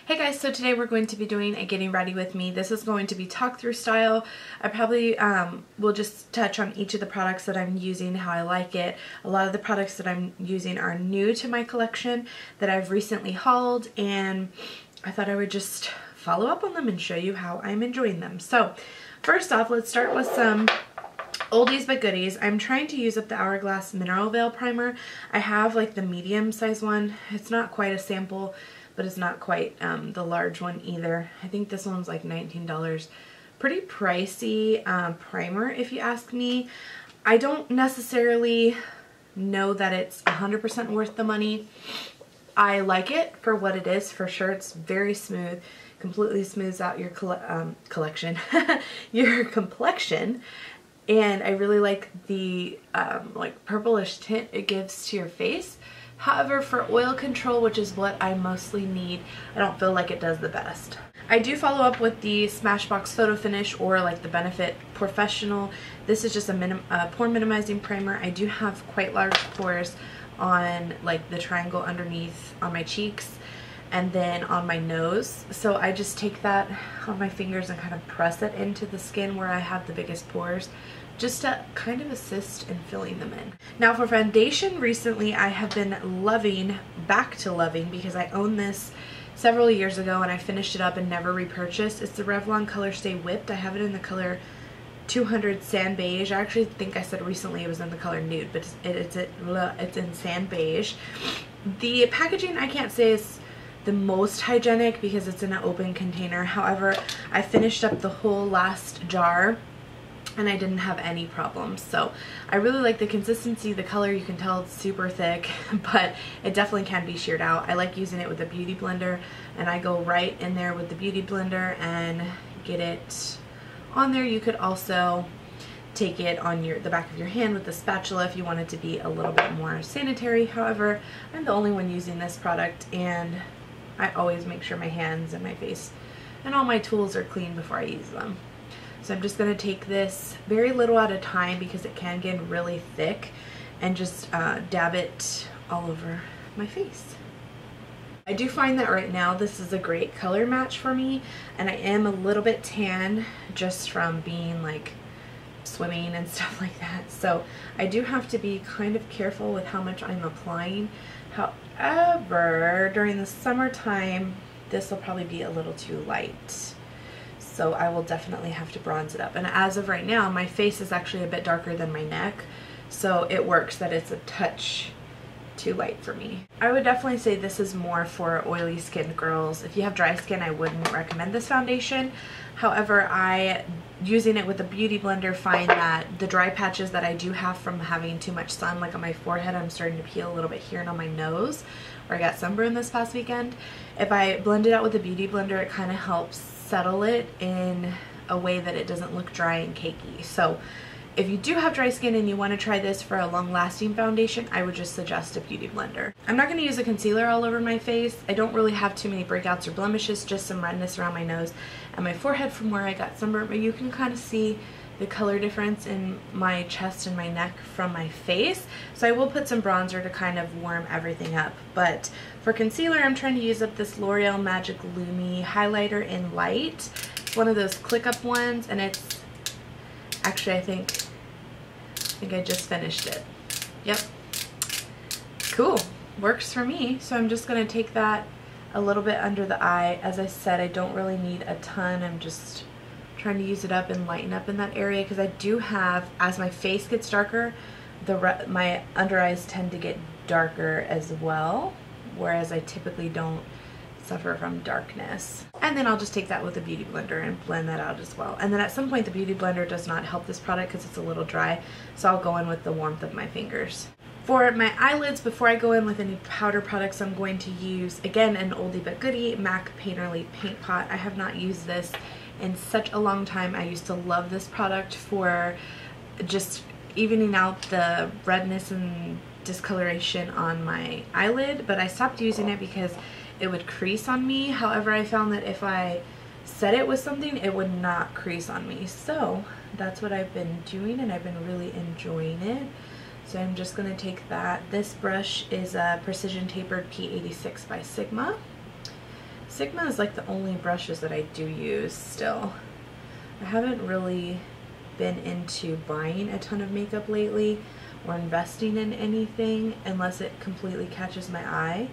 Hey guys, so today we're going to be doing a getting ready with me. This is going to be talk through style. I probably will just touch on each of the products that I'm using, how I like it. A lot of the products that I'm using are new to my collection that I've recently hauled, and I thought I would just follow up on them and show you how I'm enjoying them. So first off, let's start with some oldies but goodies. I'm trying to use up the Hourglass Mineral Veil Primer. I have like the medium size one. It's not quite a sample, but it's not quite the large one either. I think this one's like $19. Pretty pricey primer if you ask me. I don't necessarily know that it's 100% worth the money. I like it for what it is, for sure. It's very smooth, completely smooths out your collection, your complexion. And I really like the like purplish tint it gives to your face. However, for oil control, which is what I mostly need, I don't feel like it does the best. I do follow up with the Smashbox Photo Finish or like the Benefit Professional. This is just a pore minimizing primer. I do have quite large pores on like the triangle underneath on my cheeks and then on my nose. So I just take that on my fingers and kind of press it into the skin where I have the biggest pores, just to kind of assist in filling them in. Now for foundation, recently I have been back to loving, because I owned this several years ago and I finished it up and never repurchased. It's the Revlon Color Stay Whipped. I have it in the color 200 Sand Beige. I actually think I said recently it was in the color Nude, but it's in Sand Beige. The packaging I can't say is the most hygienic because it's in an open container. However, I finished up the whole last jar and I didn't have any problems. So I really like the consistency, the color. You can tell it's super thick, but it definitely can be sheared out. I like using it with a beauty blender, and I go right in there with the beauty blender and get it on there. You could also take it on the back of your hand with the spatula if you want it to be a little bit more sanitary. However, I'm the only one using this product, and I always make sure my hands and my face and all my tools are clean before I use them. So I'm just going to take this very little at a time because it can get really thick, and just dab it all over my face. I do find that right now this is a great color match for me, and I am a little bit tan just from being like swimming and stuff like that. So I do have to be kind of careful with how much I'm applying. However, during the summertime, this will probably be a little too light. So I will definitely have to bronze it up. And as of right now, my face is actually a bit darker than my neck, so it works that it's a touch too light for me. I would definitely say this is more for oily skinned girls. If you have dry skin, I wouldn't recommend this foundation. However, using it with a beauty blender, find that the dry patches that I do have from having too much sun, like on my forehead, I'm starting to peel a little bit here, and on my nose where I got sunburn this past weekend. If I blend it out with a beauty blender, it kind of helps settle it in a way that it doesn't look dry and cakey. So if you do have dry skin and you want to try this for a long-lasting foundation, I would just suggest a beauty blender. I'm not going to use a concealer all over my face. I don't really have too many breakouts or blemishes, just some redness around my nose and my forehead from where I got sunburn, but you can kind of see the color difference in my chest and my neck from my face. So I will put some bronzer to kind of warm everything up. But for concealer, I'm trying to use up this L'Oreal Magic Lumi highlighter in light. It's one of those click up ones, and it's actually, I think I just finished it. Yep. Cool. Works for me. So I'm just going to take that a little bit under the eye. As I said, I don't really need a ton. I'm just trying to use it up and lighten up in that area, because I do have, as my face gets darker, my under eyes tend to get darker as well, whereas I typically don't suffer from darkness. And then I'll just take that with a beauty blender and blend that out as well. And then at some point the beauty blender does not help this product because it's a little dry, so I'll go in with the warmth of my fingers. For my eyelids, before I go in with any powder products, I'm going to use, again, an oldie but goodie, MAC Painterly Paint Pot. I have not used this in such a long time. I used to love this product for just evening out the redness and discoloration on my eyelid, but I stopped using it because it would crease on me. However, I found that if I set it with something, it would not crease on me. So that's what I've been doing, and I've been really enjoying it. So I'm just going to take that. This brush is a Precision Tapered P86 by Sigma. Sigma is like the only brushes that I do use still. I haven't really been into buying a ton of makeup lately or investing in anything unless it completely catches my eye.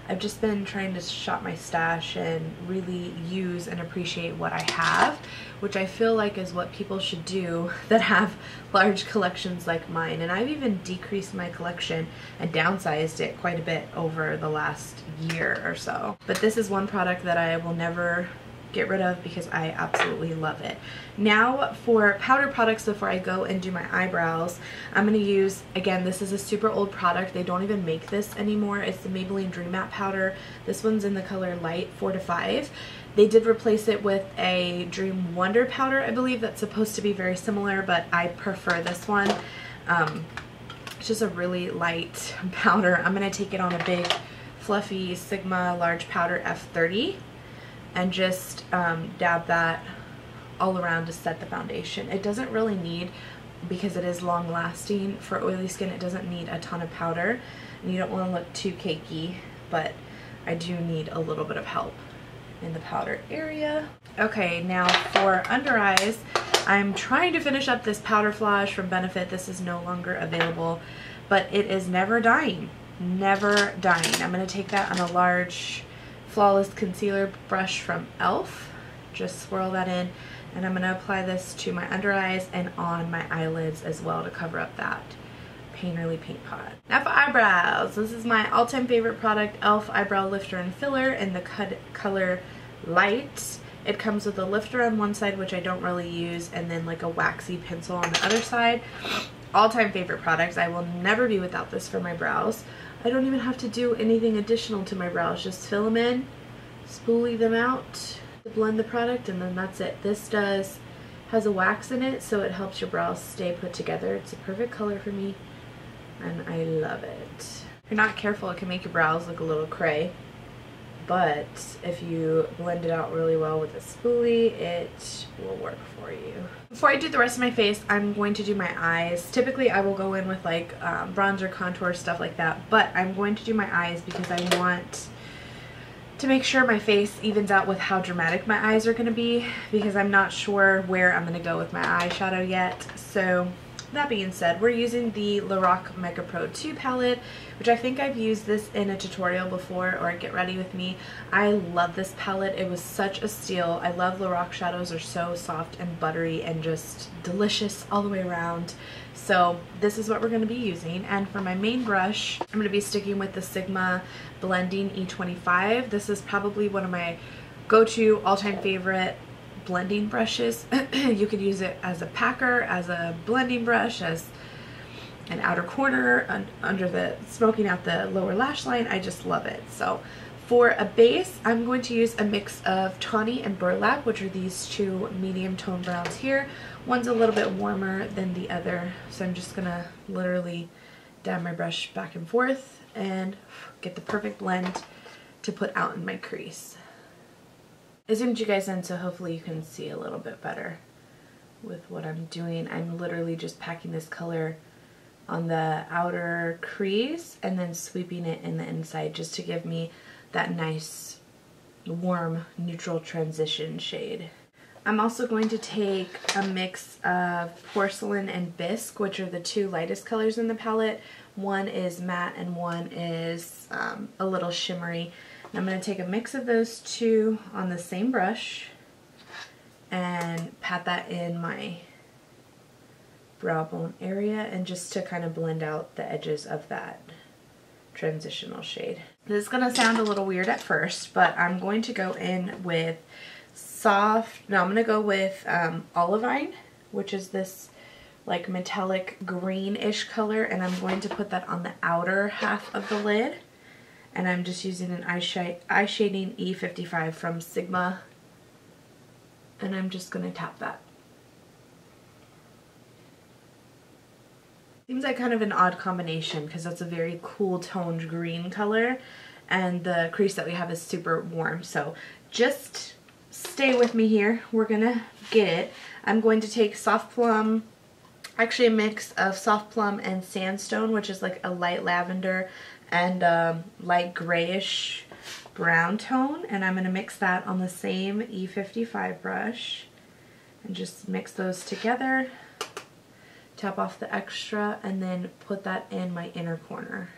I've just been trying to shop my stash and really use and appreciate what I have, which I feel like is what people should do that have large collections like mine. And I've even decreased my collection and downsized it quite a bit over the last year or so. But this is one product that I will never get rid of because I absolutely love it. Now for powder products before I go and do my eyebrows, I'm going to use, again, this is a super old product. They don't even make this anymore. It's the Maybelline Dream Matte powder. This one's in the color Light 4 to 5. They did replace it with a Dream Wonder powder, I believe, that's supposed to be very similar, but I prefer this one. It's just a really light powder. I'm going to take it on a big fluffy Sigma large powder F30 and just dab that all around to set the foundation. It doesn't really need, because it is long lasting for oily skin, it doesn't need a ton of powder, and you don't want to look too cakey, but I do need a little bit of help in the powder area. Okay, now for under eyes, I'm trying to finish up this Powder Flage from Benefit. This is no longer available, but it is Never Dying. Never Dying. I'm going to take that on a large Flawless Concealer brush from e.l.f. Just swirl that in, and I'm going to apply this to my under eyes and on my eyelids as well to cover up that Painterly Paint Pot. Now for eyebrows, this is my all-time favorite product, e.l.f. Eyebrow Lifter and Filler in the color Light. It comes with a lifter on one side, which I don't really use, and then like a waxy pencil on the other side. All-time favorite products. I will never be without this for my brows. I don't even have to do anything additional to my brows. Just fill them in, spoolie them out, blend the product, and then that's it. This has a wax in it, so it helps your brows stay put together. It's a perfect color for me, and I love it. If you're not careful, it can make your brows look a little cray, but if you blend it out really well with a spoolie, it will work for you. Before I do the rest of my face, I'm going to do my eyes. Typically I will go in with like bronzer, contour, stuff like that, but I'm going to do my eyes because I want to make sure my face evens out with how dramatic my eyes are going to be, because I'm not sure where I'm going to go with my eyeshadow yet. So that being said, we're using the Lorac Mega Pro 2 palette, which I think I've used this in a tutorial before, or Get Ready With Me. I love this palette. It was such a steal. I love Lorac shadows. They're so soft and buttery and just delicious all the way around. So this is what we're going to be using. And for my main brush, I'm going to be sticking with the Sigma Blending E25. This is probably one of my go-to all-time favorite blending brushes. You could use it as a packer, as a blending brush, as an outer corner, under the, smoking out the lower lash line. I just love it. So for a base, I'm going to use a mix of Tawny and Burlap, which are these two medium tone browns here. One's a little bit warmer than the other, so I'm just gonna literally dab my brush back and forth and get the perfect blend to put out in my crease. I zoomed you guys in so hopefully you can see a little bit better with what I'm doing. I'm literally just packing this color on the outer crease and then sweeping it in the inside just to give me that nice warm neutral transition shade. I'm also going to take a mix of Porcelain and Bisque, which are the two lightest colors in the palette. One is matte and one is a little shimmery. And I'm going to take a mix of those two on the same brush and pat that in my brow bone area, and just to kind of blend out the edges of that transitional shade. This is going to sound a little weird at first, but I'm going to go in with I'm going to go with Olivine, which is this like metallic greenish color, and I'm going to put that on the outer half of the lid. And I'm just using an eye shading E55 from Sigma, and I'm just going to tap that. Seems like kind of an odd combination because that's a very cool toned green color, and the crease that we have is super warm. So just stay with me here. We're gonna get it. I'm going to take Soft Plum, actually a mix of Soft Plum and Sandstone, which is like a light lavender and light grayish brown tone, and I'm going to mix that on the same E55 brush and just mix those together, tap off the extra, and then put that in my inner corner.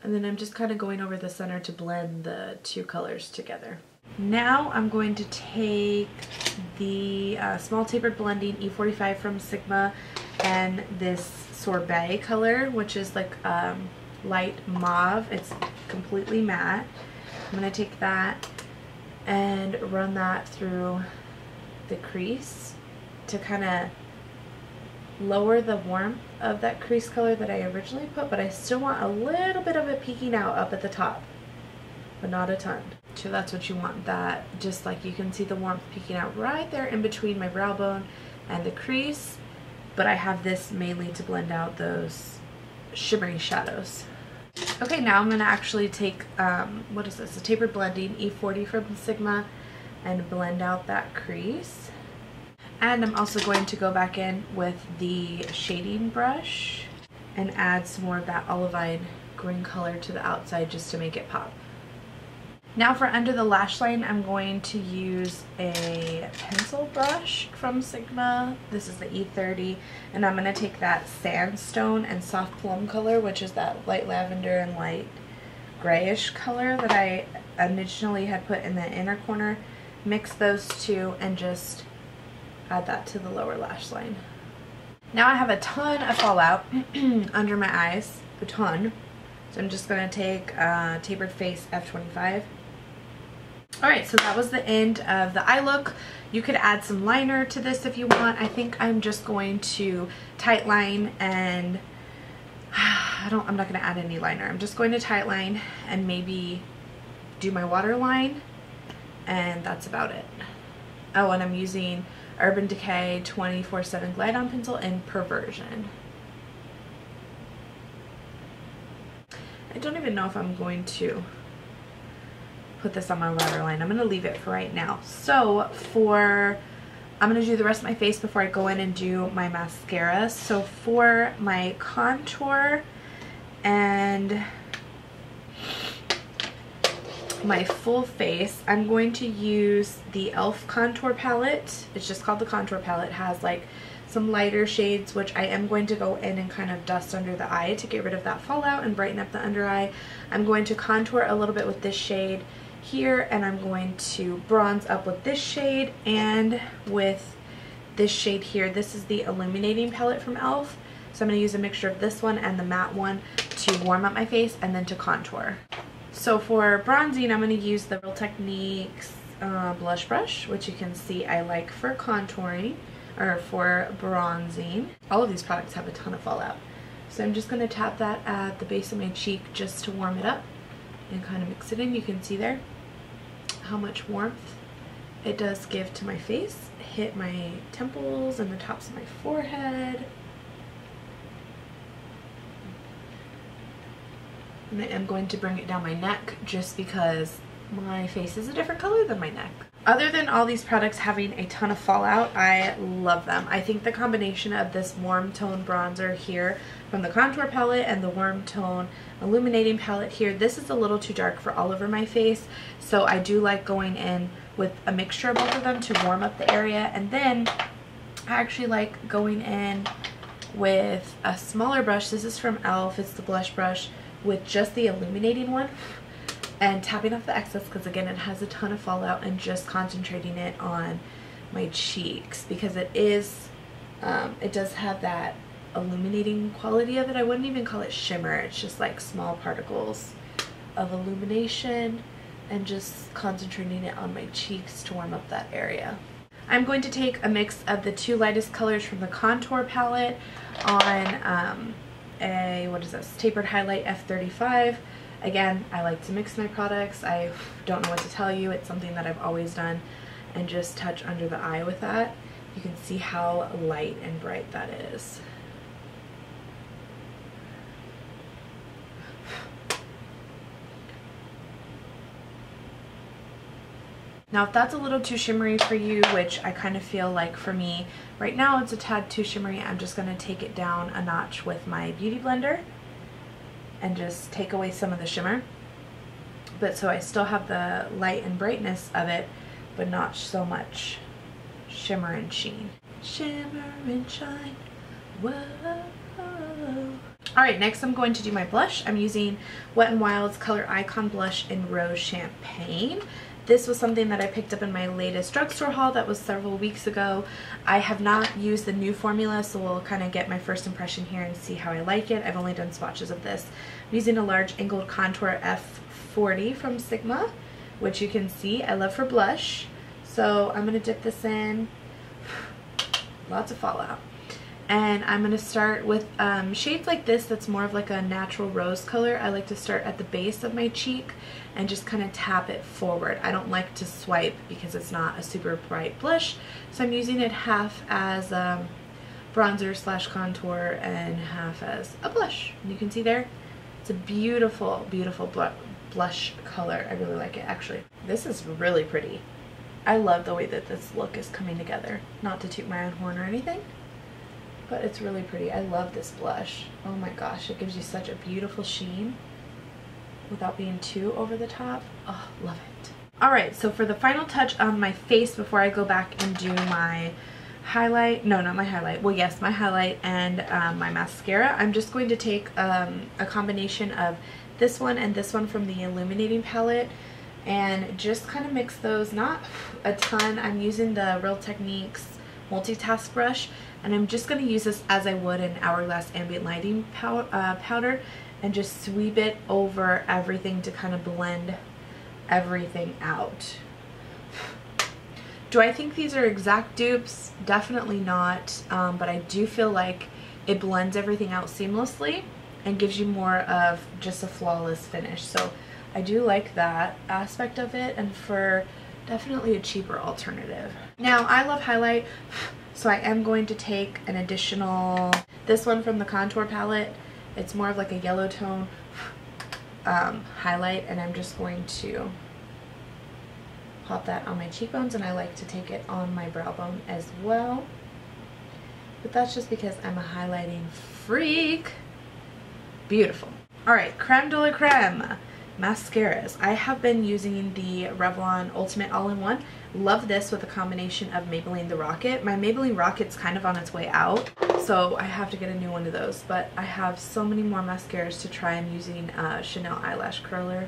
And then I'm just kind of going over the center to blend the two colors together. Now I'm going to take the Small Tapered Blending E45 from Sigma and this Sorbet color, which is like light mauve. It's completely matte. I'm going to take that and run that through the crease to kind of lower the warmth of that crease color that I originally put, but I still want a little bit of it peeking out up at the top, but not a ton. So that's what you want, that just like you can see the warmth peeking out right there in between my brow bone and the crease, but I have this mainly to blend out those shimmery shadows. Okay, now I'm going to actually take, what is this, a Tapered Blending E40 from Sigma and blend out that crease. And I'm also going to go back in with the shading brush and add some more of that olivine green color to the outside just to make it pop. Now for under the lash line, I'm going to use a pencil brush from Sigma. This is the E30, and I'm going to take that sandstone and soft plum color, which is that light lavender and light grayish color that I initially had put in the inner corner, mix those two and just add that to the lower lash line. Now I have a ton of fallout under my eyes, a ton. So I'm just going to take Tapered Face F25. Alright, so that was the end of the eye look. You could add some liner to this if you want. I think I'm just going to tight line and I'm not going to add any liner. I'm just going to tight line and maybe do my waterline, and that's about it. Oh, and I'm using Urban Decay 24/7 Glide On Pencil in Perversion. I don't even know if I'm going to put this on my waterline. I'm going to leave it for right now. So I'm going to do the rest of my face before I go in and do my mascara. So for my contour and my full face, I'm going to use the e.l.f. contour palette. It's just called the contour palette. It has like some lighter shades, which I am going to go in and kind of dust under the eye to get rid of that fallout and brighten up the under eye. I'm going to contour a little bit with this shade here, and I'm going to bronze up with this shade and with this shade here. This is the illuminating palette from e.l.f. So I'm going to use a mixture of this one and the matte one to warm up my face and then to contour. So for bronzing, I'm going to use the Real Techniques blush brush, which you can see I like for contouring or for bronzing. All of these products have a ton of fallout. So I'm just going to tap that at the base of my cheek just to warm it up and kind of mix it in. You can see there how much warmth it does give to my face. Hit my temples and the tops of my forehead. And I am going to bring it down my neck just because my face is a different color than my neck. Other than all these products having a ton of fallout, I love them. I think the combination of this warm tone bronzer here from the contour palette and the warm tone illuminating palette here, this is a little too dark for all over my face. So I do like going in with a mixture of both of them to warm up the area. And then I actually like going in with a smaller brush. This is from e.l.f. It's the blush brush with just the illuminating one, and tapping off the excess because again it has a ton of fallout, and just concentrating it on my cheeks because it is it does have that illuminating quality of it. I wouldn't even call it shimmer, it's just like small particles of illumination, and just concentrating it on my cheeks to warm up that area. I'm going to take a mix of the two lightest colors from the contour palette on what is this, Tapered Highlight F35. Again, I like to mix my products. I don't know what to tell you. It's something that I've always done, and just touch under the eye with that. You can see how light and bright that is. Now if that's a little too shimmery for you, which I kind of feel like for me right now it's a tad too shimmery, I'm just going to take it down a notch with my Beauty Blender and just take away some of the shimmer. but so I still have the light and brightness of it, but not so much shimmer and sheen. Shimmer and shine. Whoa. Alright, next I'm going to do my blush. I'm using Wet n Wild's Color Icon Blush in Rose Champagne. This was something that I picked up in my latest drugstore haul that was several weeks ago. I have not used the new formula, so we'll kind of get my first impression here and see how I like it. I've only done swatches of this. I'm using a large angled contour F40 from Sigma, which you can see I love for blush. So I'm going to dip this in. Lots of fallout. And I'm going to start with shades like this that's more of like a natural rose color. I like to start at the base of my cheek and just kind of tap it forward. I don't like to swipe because it's not a super bright blush. So I'm using it half as bronzer slash contour and half as a blush. And you can see there, it's a beautiful, beautiful blush color. I really like it actually. This is really pretty. I love the way that this look is coming together. Not to toot my own horn or anything, but it's really pretty. I love this blush. Oh my gosh, it gives you such a beautiful sheen without being too over the top. Oh, love it. Alright, so for the final touch on my face before I go back and do my highlight, no, not my highlight, well yes, my highlight and my mascara, I'm just going to take a combination of this one and this one from the Illuminating palette and just kind of mix those, not a ton. I'm using the Real Techniques multitask brush, and I'm just going to use this as I would an Hourglass Ambient Lighting powder and just sweep it over everything to kind of blend everything out. Do I think these are exact dupes? Definitely not, but I do feel like it blends everything out seamlessly and gives you more of just a flawless finish. So I do like that aspect of it, and for definitely a cheaper alternative. Now I love highlight, so I am going to take an additional, this one from the contour palette. It's more of like a yellow tone highlight, and I'm just going to pop that on my cheekbones, and I like to take it on my brow bone as well. But that's just because I'm a highlighting freak. Beautiful. Alright, creme de la creme. Mascaras. I have been using the Revlon Ultimate All-in-One. Love this with a combination of Maybelline The Rocket. My Maybelline Rocket's kind of on its way out, so I have to get a new one of those. But I have so many more mascaras to try. I'm using Chanel Eyelash Curler.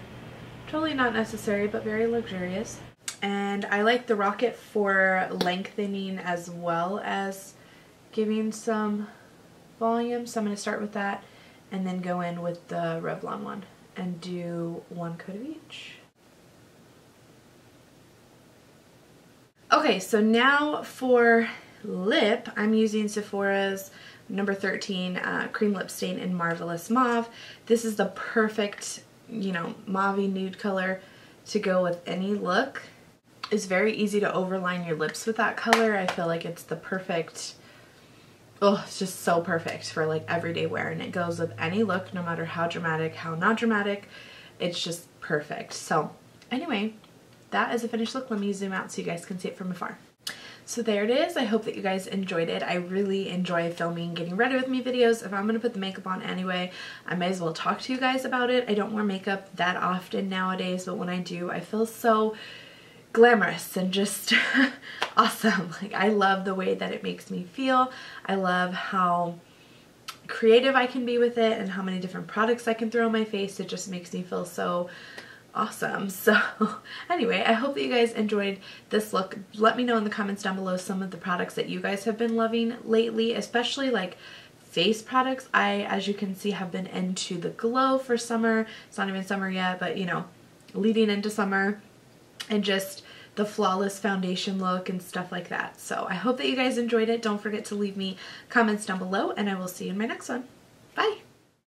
Totally not necessary, but very luxurious. And I like the Rocket for lengthening as well as giving some volume. So I'm going to start with that and then go in with the Revlon one and do one coat of each. Okay, so now for lip, I'm using Sephora's number 13 cream lip stain in Marvelous Mauve. This is the perfect, you know, mauve-y nude color to go with any look. It's very easy to overline your lips with that color. I feel like it's the perfect, oh, it's just so perfect for like everyday wear, and it goes with any look, no matter how dramatic, how not dramatic. It's just perfect. So anyway, that is a finished look. Let me zoom out so you guys can see it from afar. So there it is. I hope that you guys enjoyed it. I really enjoy filming getting ready with me videos. If I'm going to put the makeup on anyway, I may as well talk to you guys about it. I don't wear makeup that often nowadays, but when I do, I feel so glamorous and just awesome. Like, I love the way that it makes me feel. I love how creative I can be with it and how many different products I can throw on my face. It just makes me feel so awesome. So anyway, I hope that you guys enjoyed this look. Let me know in the comments down below some of the products that you guys have been loving lately, especially like face products. I, as you can see, have been into the glow for summer. It's not even summer yet, but you know, leading into summer, and just the flawless foundation look and stuff like that. So I hope that you guys enjoyed it. Don't forget to leave me comments down below, and I will see you in my next one. Bye!